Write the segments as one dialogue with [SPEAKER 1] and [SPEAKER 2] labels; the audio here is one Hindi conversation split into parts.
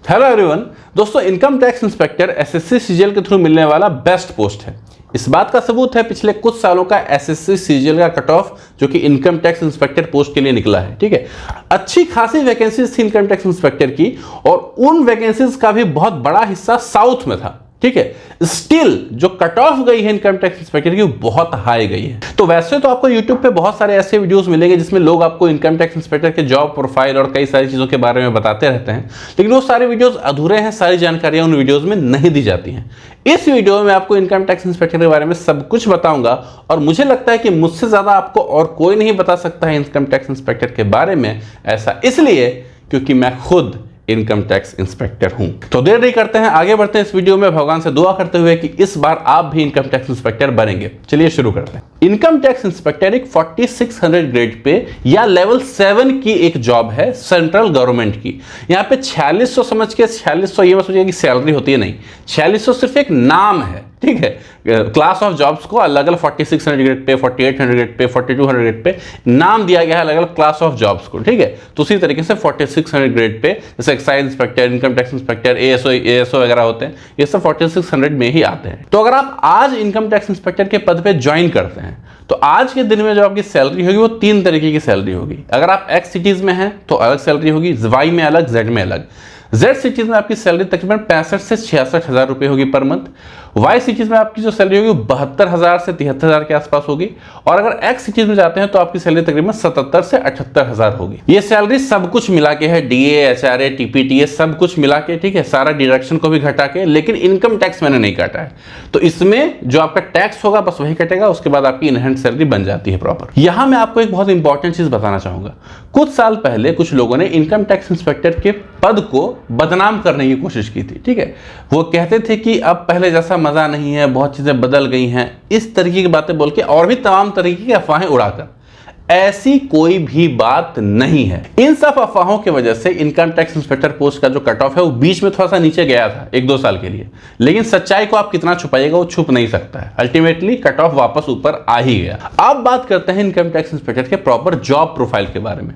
[SPEAKER 1] Hello everyone. दोस्तों, income tax inspector SSC CGL के थ्रू मिलने वाला बेस्ट पोस्ट है। इस बात का सबूत है पिछले कुछ सालों का एसएससी सीजीएल का कट ऑफ जो कि इनकम टैक्स इंस्पेक्टर पोस्ट के लिए निकला है। ठीक है, अच्छी खासी वैकेंसीज थी इनकम टैक्स इंस्पेक्टर की और उन वैकेंसीज का भी बहुत बड़ा हिस्सा साउथ में था। ठीक है, स्टिल जो कट ऑफ गई है इनकम टैक्स इंस्पेक्टर की वो बहुत हाई गई है। तो वैसे तो आपको यूट्यूब पे बहुत सारे ऐसे वीडियोस मिलेंगे जिसमें लोग आपको इनकम टैक्स इंस्पेक्टर के जॉब प्रोफाइल और कई सारी चीजों के बारे में बताते रहते हैं, लेकिन वो सारे वीडियोस अधूरे हैं, सारी जानकारियां उन वीडियोस में नहीं दी जाती हैं। इस वीडियो में आपको इनकम टैक्स इंस्पेक्टर के बारे में सब कुछ बताऊंगा और मुझे लगता है कि मुझसे ज्यादा आपको और कोई नहीं बता सकता है इनकम टैक्स इंस्पेक्टर के बारे में। ऐसा इसलिए क्योंकि मैं खुद इनकम टैक्स इंस्पेक्टर हूं। तो देर नहीं करते हैं, आगे बढ़ते हैं इस वीडियो में भगवान से दुआ करते हुए कि इस बार आप भी इनकम टैक्स इंस्पेक्टर बनेंगे। चलिए शुरू करते हैं। इनकम टैक्स इंस्पेक्टर एक 4600 ग्रेड पे या लेवल 7 की एक जॉब है सेंट्रल गवर्नमेंट की। यहां पे 4600 समझ के 4600 ये मत सोचिए कि सैलरी होती है, नहीं, 4600 सिर्फ एक नाम है। ठीक है, क्लास ऑफ जॉब्स को अलग अलग 4600 grade pay, 4800 grade pay, 4200 grade pay नाम दिया गया है अलग अलग क्लास ऑफ जॉब्स को। ठीक है, तो उसी तरीके से 4600 ग्रेड पे जैसे excise inspector, income tax inspector, ASO वगैरह होते हैं, ये सब 4600 में ही आते हैं। तो अगर आप आज इनकम टैक्स इंस्पेक्टर के पद पे ज्वाइन करते हैं तो आज के दिन में जो आपकी सैलरी होगी वो 3 तरीके की सैलरी होगी। अगर आप एक्स सिटीज में हैं तो अलग सैलरी होगी, वाई में अलग, जेड में अलग। जेड सिटीज में आपकी सैलरी तकरीबन 65 से 66 हजार रुपए होगी पर मंथ। वाई सिटीज में आपकी जो सैलरी होगी वो 72,000 से 73,000 के आसपास होगी और अगर एक्स सिटीज में जाते हैं तो आपकी सैलरी तकरीबन 77 से 78,000 होगी। ये सैलरी सब कुछ मिला के है, डीए, एचआरए, टीपीटीए सब कुछ मिला के। ठीक है, सारा डिडक्शन को भी घटा के, लेकिन इनकम टैक्स मैंने नहीं काटा है तो इसमें जो आपका टैक्स होगा बस वही कटेगा, उसके बाद आपकी इनहेंड सैलरी बन जाती है प्रॉपर। यहां मैं आपको एक बहुत इंपॉर्टेंट चीज बताना चाहूंगा। कुछ साल पहले कुछ लोगों ने इनकम टैक्स इंस्पेक्टर के पद को बदनाम करने की कोशिश की थी। ठीक है, वो कहते थे कि अब पहले जैसा मजा नहीं है, बहुत चीजें बदल गई हैं, इस तरीके की बातें बोल के और भी तमाम तरीके की अफवाहें उड़ाकर। ऐसी कोई भी बात नहीं है। इन सब अफवाहों की वजह से इनकम टैक्स इंस्पेक्टर पोस्ट का जो कट ऑफ है वो बीच में थोड़ा सा नीचे गया था 1-2 साल के लिए, लेकिन सच्चाई को आप कितना छुपाइएगा वो छुप नहीं सकता है। अल्टीमेटली कट ऑफ वापस ऊपर आ ही गया। अब बात करते हैं इनकम टैक्स इंस्पेक्टर के प्रॉपर जॉब प्रोफाइल के बारे में।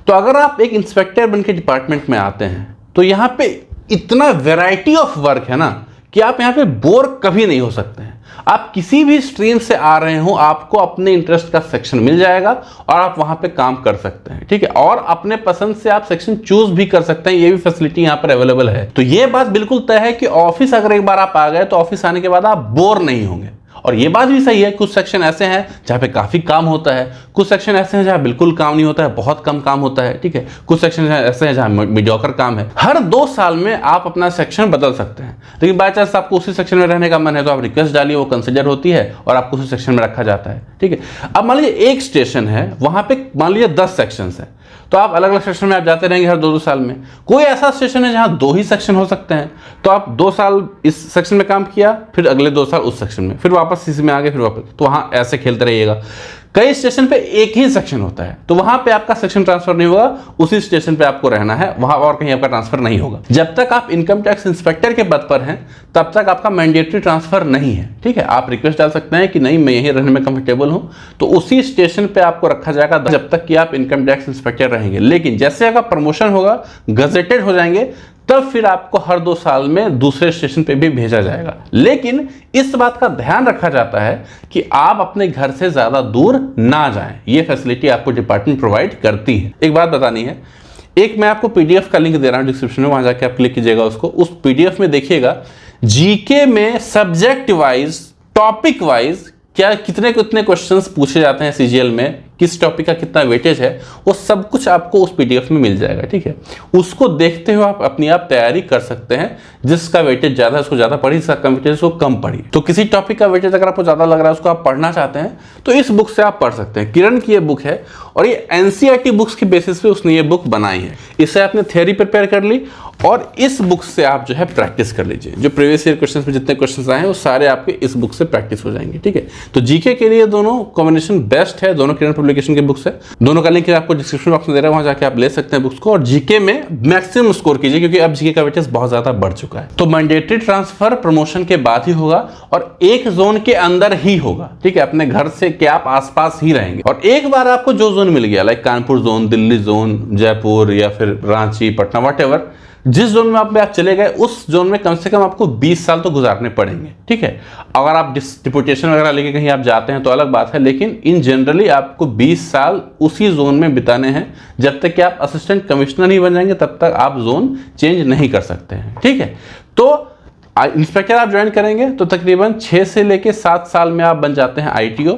[SPEAKER 1] तो अगर आप एक इंस्पेक्टर बन के डिपार्टमेंट में आते हैं तो यहां पे इतना वैरायटी ऑफ वर्क है ना कि आप यहां पे बोर कभी नहीं हो सकते हैं। आप किसी भी स्ट्रीम से आ रहे हो, आपको अपने इंटरेस्ट का सेक्शन मिल जाएगा और आप वहां पे काम कर सकते हैं। ठीक है, और अपने पसंद से आप सेक्शन चूज भी कर सकते हैं, ये भी फैसिलिटी यहां पर अवेलेबल है। तो ये बात बिल्कुल तय है कि ऑफिस अगर एक बार आप आ गए तो ऑफिस आने के बाद आप बोर नहीं होंगे। और ये बात भी सही है, कुछ सेक्शन ऐसे हैं जहां पे काफी काम होता है, कुछ सेक्शन ऐसे हैं जहां बिल्कुल काम नहीं होता है, बहुत कम काम होता है। ठीक है, कुछ सेक्शन ऐसे हैं जहां मीडियोकर काम है। हर 2 साल में आप अपना सेक्शन बदल सकते हैं, लेकिन बाय चांस आपको उसी सेक्शन में रहने का मन है तो आप रिक्वेस्ट डालिए, वो कंसिडर होती है और आपको उसी सेक्शन में रखा जाता है। ठीक है, अब मान लीजिए एक स्टेशन है, वहां पे मान लीजिए 10 सेक्शन है, तो आप अलग अलग सेक्शन में आप जाते रहेंगे हर 2-2 साल में। कोई ऐसा स्टेशन है जहां 2 ही सेक्शन हो सकते हैं, तो आप 2 साल इस सेक्शन में काम किया, फिर अगले 2 साल उस सेक्शन में, फिर वापस इसी में आ गए, फिर वापस, तो वहां ऐसे खेलते रहिएगा। कई स्टेशन पे एक ही सेक्शन होता है तो वहां पे आपका सेक्शन ट्रांसफर नहीं होगा, उसी स्टेशन पे आपको रहना है, वहां और कहीं आपका ट्रांसफर नहीं होगा। जब तक आप इनकम टैक्स इंस्पेक्टर के पद पर हैं तब तक आपका मैंडेटरी ट्रांसफर नहीं है। ठीक है, आप रिक्वेस्ट डाल सकते हैं कि नहीं मैं यहीं रहने में कंफर्टेबल हूं, तो उसी स्टेशन पे आपको रखा जाएगा जब तक कि आप इनकम टैक्स इंस्पेक्टर रहेंगे। लेकिन जैसे आपका प्रमोशन होगा, गजेटेड हो जाएंगे, तब फिर आपको हर 2 साल में दूसरे स्टेशन पे भी भेजा जाएगा। लेकिन इस बात का ध्यान रखा जाता है कि आप अपने घर से ज्यादा दूर ना जाएं। ये फैसिलिटी आपको डिपार्टमेंट प्रोवाइड करती है। एक बात बतानी है, एक मैं आपको पीडीएफ का लिंक दे रहा हूं डिस्क्रिप्शन में, वहां जाके आप क्लिक कीजिएगा उसको। उस पीडीएफ में देखिएगा जीके में सब्जेक्ट वाइज, टॉपिक वाइज क्या कितने क्वेश्चंस पूछे जाते हैं सीजीएल में, किस टॉपिक का कितना वेटेज है, वो सब कुछ आपको उस पीडीएफ में मिल जाएगा। ठीक है, उसको देखते हुए आप अपनी आप तैयारी कर सकते हैं। जिसका वेटेज ज्यादा है उसको ज्यादा पढ़िए, जिसका कम वेटेज उसको कम पढ़िए। तो किसी टॉपिक का वेटेज अगर आपको ज्यादा लग रहा है, उसको आप पढ़ना चाहते हैं तो इस बुक से आप पढ़ सकते हैं। किरण की ये बुक है और ये एनसीईआरटी बुक्स की बेसिस पे उसने ये बुक बनाई है। इससे आपने थियरी प्रिपेयर कर ली और इस बुक से आप जो है प्रैक्टिस कर लीजिए। जो प्रीवियस ईयर क्वेश्चंस में जितने क्वेश्चंस आए हैं वो सारे आपके इस बुक से प्रैक्टिस हो जाएंगे। ठीक है, तो जीके के लिए दोनों कॉम्बिनेशन बेस्ट है, दोनों किरण पब्लिकेशन के बुक्स है। दोनों का लिंक आपको डिस्क्रिप्शन बॉक्स में दे रहा है, वहां जाके आप ले सकते हैं बुक्स को। और जीके में मैक्सिमम स्कोर कीजिए क्योंकि अब जीके का वेटेज बहुत ज्यादा बढ़ चुका है। तो मैंडेटरी ट्रांसफर प्रमोशन के बाद ही होगा और एक जोन के अंदर ही होगा। ठीक है, अपने घर से के आप आसपास ही रहेंगे। और एक बार आपको जो जोन मिल गया, like Kanpur zone, Delhi zone, Jaipur या फिर रांची, पटना, व्हाटएवर, जिस जोन में आप चले गए उस जोन में कम से कम आपको 20 साल तो गुजारने पड़ेंगे, ठीक है। अगर आप डिपुटेशन वगैरह लेके कहीं आप जाते हैं तो अलग बात है, लेकिन इन जनरली आपको 20 साल उसी जोन में बिताने हैं। जब तक कि आप असिस्टेंट कमिश्नर नहीं बन जाएंगे तब तक आप जोन चेंज नहीं कर सकते हैं, ठीक है। तो इंस्पेक्टर आप ज्वाइन करेंगे तो तकरीबन 6 से लेके 7 साल में आप बन जाते हैं ITO।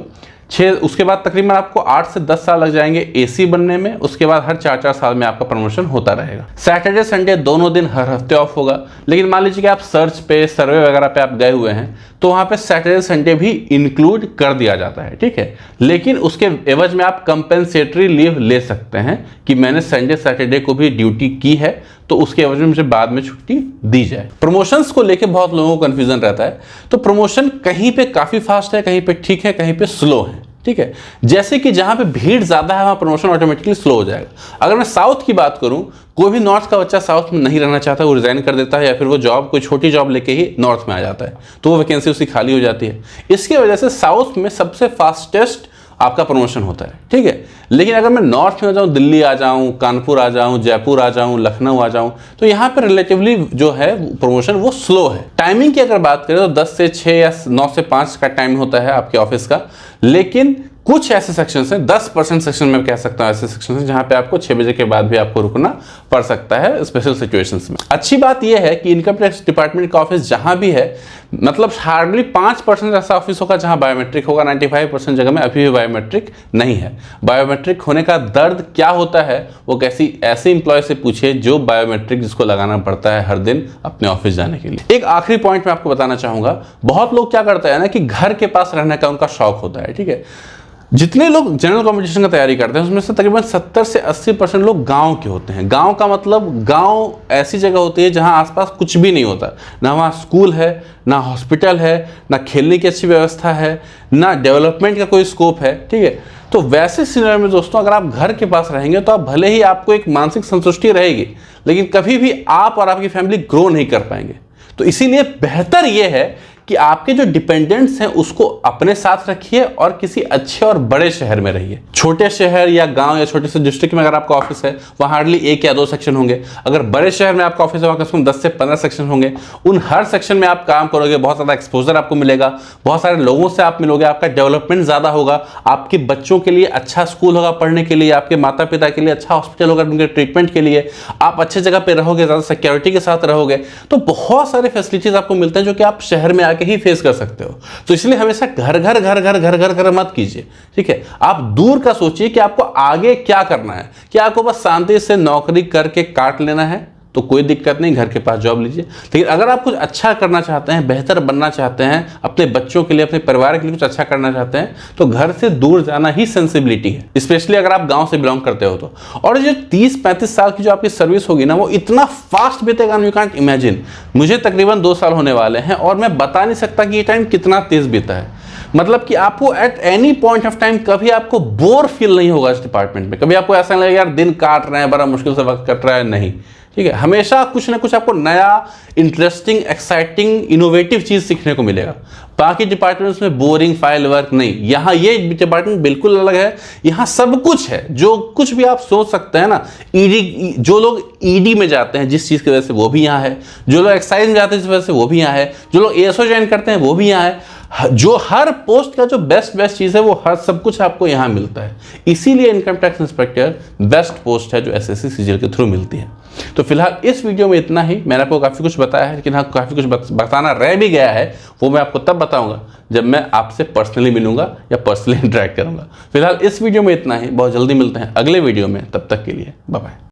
[SPEAKER 1] उसके बाद तकरीबन आपको 8 से 10 साल लग जाएंगे AC बनने में। उसके बाद हर 4-4 साल में आपका प्रमोशन होता रहेगा। सैटरडे संडे दोनों दिन हर हफ्ते ऑफ होगा, लेकिन मान लीजिए कि आप सर्च पे सर्वे वगैरह पे आप गए हुए हैं तो वहाँ पे सैटरडे संडे भी इंक्लूड कर दिया जाता है, ठीक है। लेकिन उसके एवज में आप कंपेंसेटरी लीव ले सकते हैं कि मैंने संडे सैटरडे को भी ड्यूटी की है तो उसके एवज में मुझे बाद में छुट्टी दी जाए। प्रमोशंस को लेके बहुत लोगों को कंफ्यूजन रहता है। तो प्रमोशन कहीं पे काफ़ी फास्ट है, कहीं पे ठीक है, कहीं पे स्लो है, ठीक है। जैसे कि जहां पे भीड़ ज्यादा है वहां प्रमोशन ऑटोमेटिकली स्लो हो जाएगा। अगर मैं साउथ की बात करूं, कोई भी नॉर्थ का बच्चा साउथ में नहीं रहना चाहता, वो रिजाइन कर देता है या फिर वो जॉब कोई छोटी जॉब लेके ही नॉर्थ में आ जाता है, तो वो वैकेंसी उसकी खाली हो जाती है। इसकी वजह से साउथ में सबसे फास्टेस्ट आपका प्रमोशन होता है, ठीक है। लेकिन अगर मैं नॉर्थ में आ जाऊँ, दिल्ली आ जाऊँ, कानपुर आ जाऊँ, जयपुर आ जाऊँ, लखनऊ आ जाऊँ, तो यहाँ पर रिलेटिवली जो है प्रमोशन वो स्लो है। टाइमिंग की अगर बात करें तो 10 से 6 या 9 से 5 का टाइम होता है आपके ऑफिस का। लेकिन कुछ ऐसे सेक्शंस हैं, 10% सेक्शन में कह सकता हूं ऐसे सेक्शंस हैं जहां पे आपको 6 बजे के बाद भी आपको रुकना पड़ सकता है स्पेशल सिचुएशंस में। अच्छी बात यह है कि इनकम टैक्स डिपार्टमेंट का ऑफिस जहां भी है, मतलब हार्डली 5% ऐसा ऑफिस होगा जहां बायोमेट्रिक होगा। 95% जगह में अभी भी बायोमेट्रिक नहीं है। बायोमेट्रिक होने का दर्द क्या होता है वो कैसी ऐसे इंप्लॉय से पूछिए जो बायोमेट्रिक जिसको लगाना पड़ता है हर दिन अपने ऑफिस जाने के लिए। एक आखिरी पॉइंट मैं आपको बताना चाहूंगा, बहुत लोग क्या करते हैं ना कि घर के पास रहने का उनका शौक होता है, ठीक है। जितने लोग जनरल कॉम्पिटिशन की तैयारी करते हैं उसमें से तकरीबन 70 से 80% लोग गांव के होते हैं। गांव का मतलब गांव ऐसी जगह होती है जहां आसपास कुछ भी नहीं होता, ना वहां स्कूल है, ना हॉस्पिटल है, ना खेलने की अच्छी व्यवस्था है, ना डेवलपमेंट का कोई स्कोप है, ठीक है। तो वैसे सिनेरियो में दोस्तों अगर आप घर के पास रहेंगे तो आप भले ही आपको एक मानसिक संतुष्टि रहेगी, लेकिन कभी भी आप और आपकी फैमिली ग्रो नहीं कर पाएंगे। तो इसीलिए बेहतर यह है कि आपके जो डिपेंडेंट्स हैं उसको अपने साथ रखिए और किसी अच्छे और बड़े शहर में रहिए। छोटे शहर या गांव या छोटे से डिस्ट्रिक्ट में अगर आपका ऑफिस है वहाँ हार्डली 1 या 2 सेक्शन होंगे। अगर बड़े शहर में आपका ऑफिस है वहाँ कम 10 से 15 सेक्शन होंगे। उन हर सेक्शन में आप काम करोगे, बहुत ज़्यादा एक्सपोजर आपको मिलेगा, बहुत सारे लोगों से आप मिलोगे, आपका डेवलपमेंट ज़्यादा होगा, आपके बच्चों के लिए अच्छा स्कूल होगा पढ़ने के लिए, आपके माता पिता के लिए अच्छा हॉस्पिटल होगा उनके ट्रीटमेंट के लिए, आप अच्छे जगह पर रहोगे, ज़्यादा सिक्योरिटी के साथ रहोगे, तो बहुत सारे फैसिलिटीज़ आपको मिलते हैं जो कि आप शहर में आके ही फेस कर सकते हो। तो इसलिए हमेशा घर घर घर घर घर घर घर मत कीजिए, ठीक है। आप दूर का सोचिए कि आपको आगे क्या करना है। क्या आपको बस शांति से नौकरी करके काट लेना है तो कोई दिक्कत नहीं, घर के पास जॉब लीजिए। लेकिन अगर आप कुछ अच्छा करना चाहते हैं, बेहतर बनना चाहते हैं, अपने बच्चों के लिए, अपने परिवार के लिए कुछ अच्छा करना चाहते हैं, तो घर से दूर जाना ही सेंसिबिलिटी है, स्पेशली अगर आप गांव से बिलोंग करते हो तो। और जो 30-35 साल की जो आपकी सर्विस होगी ना वो इतना फास्ट बीतेगा, यू कांट इमेजिन। मुझे तकरीबन 2 साल होने वाले हैं और मैं बता नहीं सकता कि ये टाइम कितना तेज बीता है। मतलब कि आपको at any point of time कभी आपको बोर फील नहीं होगा इस डिपार्टमेंट में। कभी आपको ऐसा नहीं लगेगा यार दिन काट रहे हैं, बड़ा मुश्किल से वक्त कट रहा है, नहीं, ठीक है। हमेशा कुछ ना कुछ आपको नया, इंटरेस्टिंग, एक्साइटिंग, इनोवेटिव चीज सीखने को मिलेगा। बाकी डिपार्टमेंट्स में बोरिंग फाइल वर्क नहीं, यहाँ ये डिपार्टमेंट बिल्कुल अलग है। यहाँ सब कुछ है, जो कुछ भी आप सोच सकते हैं ना। ईडी, जो लोग ईडी में जाते हैं जिस चीज़ की वजह से वो भी यहाँ है, जो लोग एक्साइज में जाते हैं जिस वजह से वो भी यहाँ है, जो लोग एएसओ ज्वाइन करते हैं वो भी यहाँ है। जो हर पोस्ट का जो बेस्ट चीज़ है वो हर सब कुछ आपको यहाँ मिलता है। इसीलिए income tax inspector best post है जो एसएससी सीजीएल के थ्रू मिलती है। तो फिलहाल इस वीडियो में इतना ही। मैंने आपको काफ़ी कुछ बताया है, लेकिन हाँ काफ़ी कुछ बताना रह भी गया है, वो मैं आपको तब बताऊंगा जब मैं आपसे पर्सनली मिलूंगा या पर्सनली इंटरेक्ट करूंगा। फिलहाल इस वीडियो में इतना ही, बहुत जल्दी मिलते हैं अगले वीडियो में, तब तक के लिए बाय बाय।